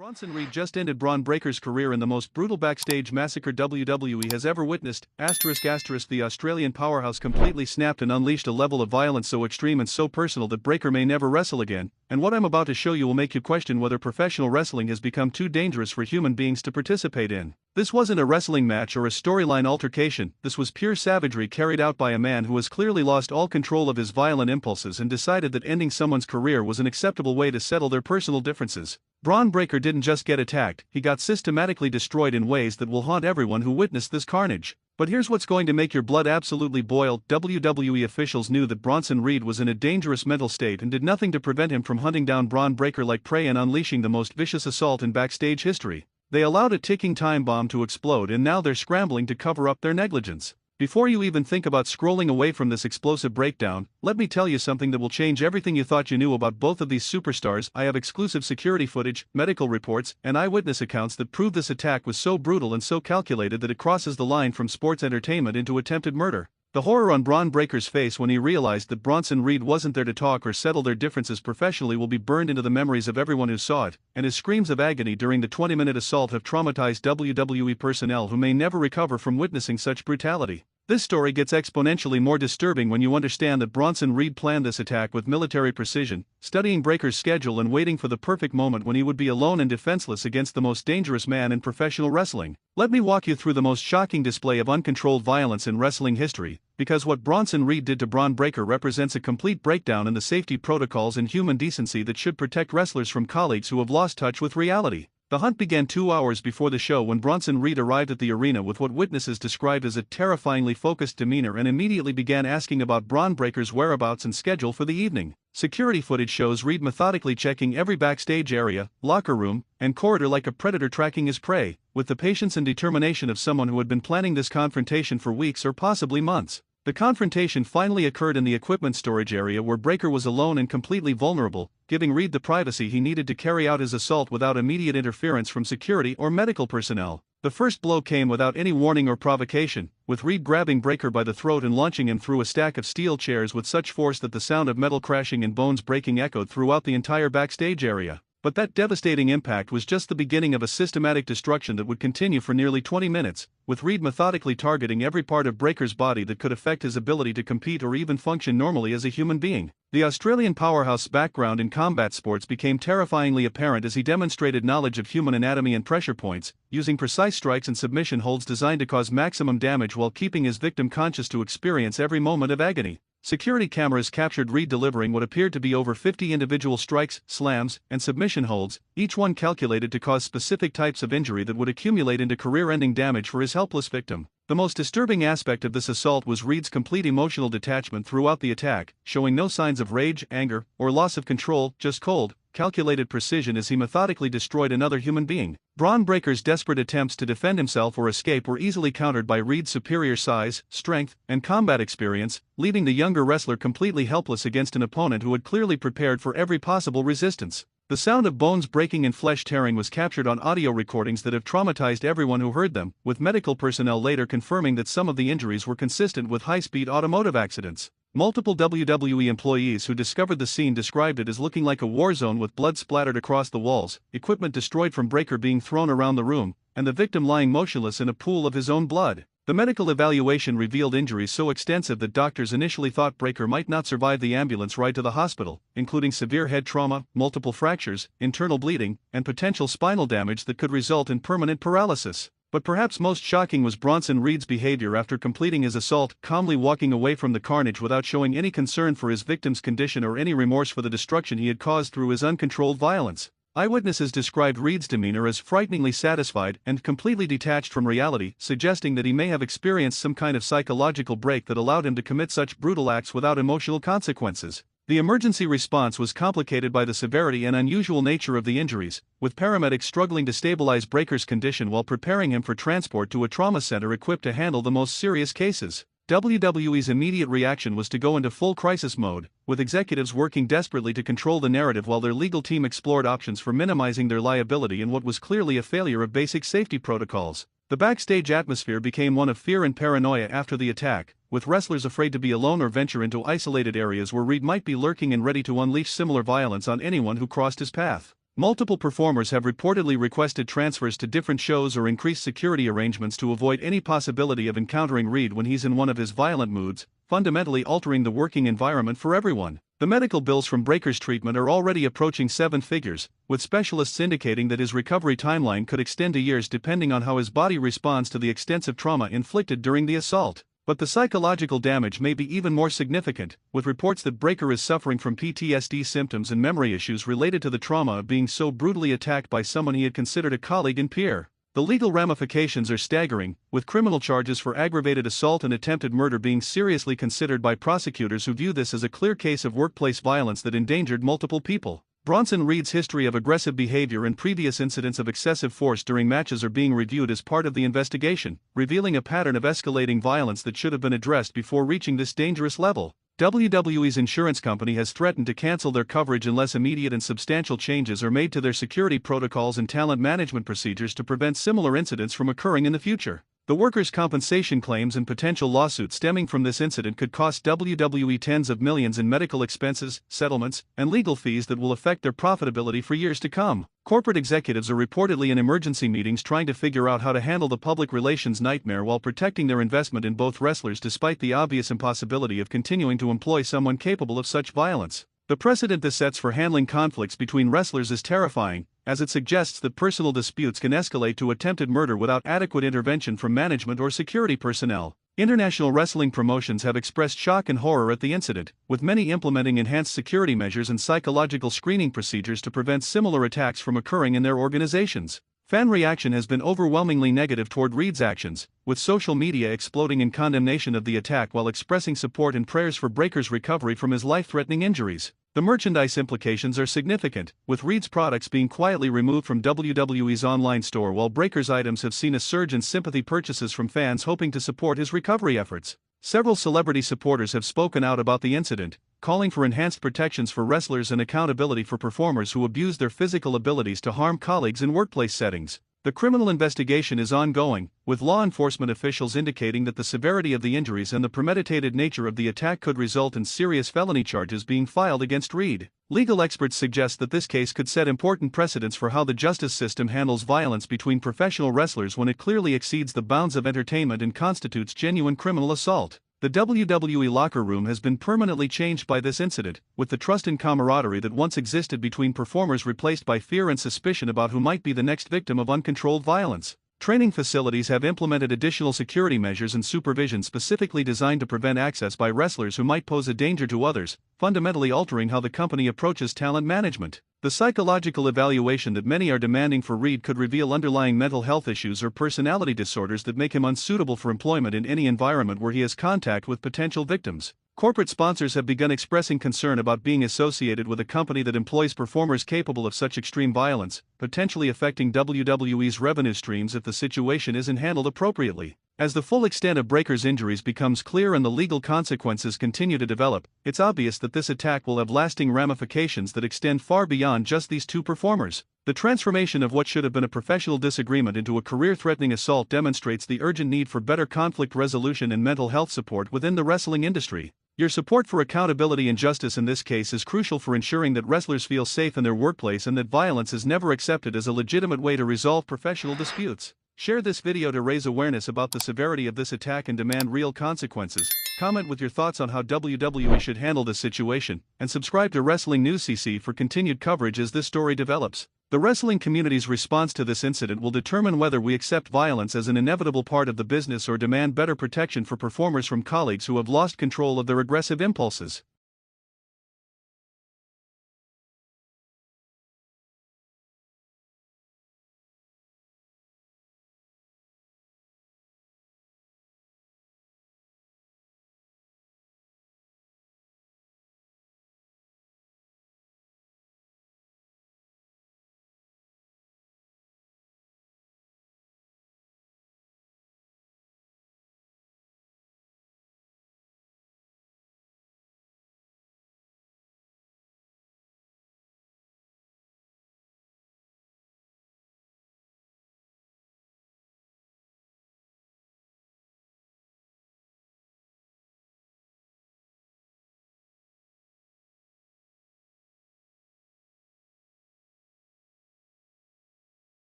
Bronson Reed just ended Bron Breakker's career in the most brutal backstage massacre WWE has ever witnessed. ***, the Australian powerhouse completely snapped and unleashed a level of violence so extreme and so personal that Breakker may never wrestle again, and what I'm about to show you will make you question whether professional wrestling has become too dangerous for human beings to participate in. This wasn't a wrestling match or a storyline altercation, this was pure savagery carried out by a man who has clearly lost all control of his violent impulses and decided that ending someone's career was an acceptable way to settle their personal differences. Bron Breakker didn't just get attacked, he got systematically destroyed in ways that will haunt everyone who witnessed this carnage. But here's what's going to make your blood absolutely boil. WWE officials knew that Bronson Reed was in a dangerous mental state and did nothing to prevent him from hunting down Bron Breakker like prey and unleashing the most vicious assault in backstage history. They allowed a ticking time bomb to explode and now they're scrambling to cover up their negligence. Before you even think about scrolling away from this explosive breakdown, let me tell you something that will change everything you thought you knew about both of these superstars. I have exclusive security footage, medical reports, and eyewitness accounts that prove this attack was so brutal and so calculated that it crosses the line from sports entertainment into attempted murder. The horror on Bron Breakker's face when he realized that Bronson Reed wasn't there to talk or settle their differences professionally will be burned into the memories of everyone who saw it, and his screams of agony during the 20-minute assault have traumatized WWE personnel who may never recover from witnessing such brutality. This story gets exponentially more disturbing when you understand that Bronson Reed planned this attack with military precision, studying Breakker's schedule and waiting for the perfect moment when he would be alone and defenseless against the most dangerous man in professional wrestling. Let me walk you through the most shocking display of uncontrolled violence in wrestling history, because what Bronson Reed did to Bron Breakker represents a complete breakdown in the safety protocols and human decency that should protect wrestlers from colleagues who have lost touch with reality. The hunt began 2 hours before the show when Bronson Reed arrived at the arena with what witnesses described as a terrifyingly focused demeanor and immediately began asking about Bron Breakker's whereabouts and schedule for the evening. Security footage shows Reed methodically checking every backstage area, locker room, and corridor like a predator tracking his prey, with the patience and determination of someone who had been planning this confrontation for weeks or possibly months. The confrontation finally occurred in the equipment storage area where Breakker was alone and completely vulnerable, giving Reed the privacy he needed to carry out his assault without immediate interference from security or medical personnel. The first blow came without any warning or provocation, with Reed grabbing Breakker by the throat and launching him through a stack of steel chairs with such force that the sound of metal crashing and bones breaking echoed throughout the entire backstage area. But that devastating impact was just the beginning of a systematic destruction that would continue for nearly 20 minutes, with Reed methodically targeting every part of Breakker's body that could affect his ability to compete or even function normally as a human being. The Australian powerhouse's background in combat sports became terrifyingly apparent as he demonstrated knowledge of human anatomy and pressure points, using precise strikes and submission holds designed to cause maximum damage while keeping his victim conscious to experience every moment of agony. Security cameras captured Reed delivering what appeared to be over 50 individual strikes, slams, and submission holds, each one calculated to cause specific types of injury that would accumulate into career-ending damage for his helpless victim. The most disturbing aspect of this assault was Reed's complete emotional detachment throughout the attack, showing no signs of rage, anger, or loss of control, just cold, calculated precision as he methodically destroyed another human being. Bron Breakker's desperate attempts to defend himself or escape were easily countered by Reed's superior size, strength, and combat experience, leaving the younger wrestler completely helpless against an opponent who had clearly prepared for every possible resistance. The sound of bones breaking and flesh tearing was captured on audio recordings that have traumatized everyone who heard them, with medical personnel later confirming that some of the injuries were consistent with high-speed automotive accidents. Multiple WWE employees who discovered the scene described it as looking like a war zone with blood splattered across the walls, equipment destroyed from Breakker being thrown around the room, and the victim lying motionless in a pool of his own blood. The medical evaluation revealed injuries so extensive that doctors initially thought Breakker might not survive the ambulance ride to the hospital, including severe head trauma, multiple fractures, internal bleeding, and potential spinal damage that could result in permanent paralysis. But perhaps most shocking was Bronson Reed's behavior after completing his assault, calmly walking away from the carnage without showing any concern for his victim's condition or any remorse for the destruction he had caused through his uncontrolled violence. Eyewitnesses described Reed's demeanor as frighteningly satisfied and completely detached from reality, suggesting that he may have experienced some kind of psychological break that allowed him to commit such brutal acts without emotional consequences. The emergency response was complicated by the severity and unusual nature of the injuries, with paramedics struggling to stabilize Breakker's condition while preparing him for transport to a trauma center equipped to handle the most serious cases. WWE's immediate reaction was to go into full crisis mode, with executives working desperately to control the narrative while their legal team explored options for minimizing their liability in what was clearly a failure of basic safety protocols. The backstage atmosphere became one of fear and paranoia after the attack, with wrestlers afraid to be alone or venture into isolated areas where Reed might be lurking and ready to unleash similar violence on anyone who crossed his path. Multiple performers have reportedly requested transfers to different shows or increased security arrangements to avoid any possibility of encountering Reed when he's in one of his violent moods, fundamentally altering the working environment for everyone. The medical bills from Breaker's treatment are already approaching 7 figures, with specialists indicating that his recovery timeline could extend to years depending on how his body responds to the extensive trauma inflicted during the assault. But the psychological damage may be even more significant, with reports that Breaker is suffering from PTSD symptoms and memory issues related to the trauma of being so brutally attacked by someone he had considered a colleague and peer. The legal ramifications are staggering, with criminal charges for aggravated assault and attempted murder being seriously considered by prosecutors who view this as a clear case of workplace violence that endangered multiple people. Bronson Reed's history of aggressive behavior and previous incidents of excessive force during matches are being reviewed as part of the investigation, revealing a pattern of escalating violence that should have been addressed before reaching this dangerous level. WWE's insurance company has threatened to cancel their coverage unless immediate and substantial changes are made to their security protocols and talent management procedures to prevent similar incidents from occurring in the future. The workers' compensation claims and potential lawsuits stemming from this incident could cost WWE tens of millions in medical expenses, settlements, and legal fees that will affect their profitability for years to come. Corporate executives are reportedly in emergency meetings trying to figure out how to handle the public relations nightmare while protecting their investment in both wrestlers despite the obvious impossibility of continuing to employ someone capable of such violence. The precedent this sets for handling conflicts between wrestlers is terrifying, as it suggests that personal disputes can escalate to attempted murder without adequate intervention from management or security personnel. International wrestling promotions have expressed shock and horror at the incident, with many implementing enhanced security measures and psychological screening procedures to prevent similar attacks from occurring in their organizations. Fan reaction has been overwhelmingly negative toward Reed's actions, with social media exploding in condemnation of the attack while expressing support and prayers for Breaker's recovery from his life-threatening injuries. The merchandise implications are significant, with Reed's products being quietly removed from WWE's online store while Breaker's items have seen a surge in sympathy purchases from fans hoping to support his recovery efforts. Several celebrity supporters have spoken out about the incident, calling for enhanced protections for wrestlers and accountability for performers who abuse their physical abilities to harm colleagues in workplace settings. The criminal investigation is ongoing, with law enforcement officials indicating that the severity of the injuries and the premeditated nature of the attack could result in serious felony charges being filed against Reed. Legal experts suggest that this case could set important precedents for how the justice system handles violence between professional wrestlers when it clearly exceeds the bounds of entertainment and constitutes genuine criminal assault. The WWE locker room has been permanently changed by this incident, with the trust and camaraderie that once existed between performers replaced by fear and suspicion about who might be the next victim of uncontrolled violence. Training facilities have implemented additional security measures and supervision specifically designed to prevent access by wrestlers who might pose a danger to others, fundamentally altering how the company approaches talent management. The psychological evaluation that many are demanding for Reed could reveal underlying mental health issues or personality disorders that make him unsuitable for employment in any environment where he has contact with potential victims. Corporate sponsors have begun expressing concern about being associated with a company that employs performers capable of such extreme violence, potentially affecting WWE's revenue streams if the situation isn't handled appropriately. As the full extent of Breaker's injuries becomes clear and the legal consequences continue to develop, it's obvious that this attack will have lasting ramifications that extend far beyond just these two performers. The transformation of what should have been a professional disagreement into a career-threatening assault demonstrates the urgent need for better conflict resolution and mental health support within the wrestling industry. Your support for accountability and justice in this case is crucial for ensuring that wrestlers feel safe in their workplace and that violence is never accepted as a legitimate way to resolve professional disputes. Share this video to raise awareness about the severity of this attack and demand real consequences. Comment with your thoughts on how WWE should handle this situation, and subscribe to WrestlingNewsCC for continued coverage as this story develops. The wrestling community's response to this incident will determine whether we accept violence as an inevitable part of the business or demand better protection for performers from colleagues who have lost control of their aggressive impulses.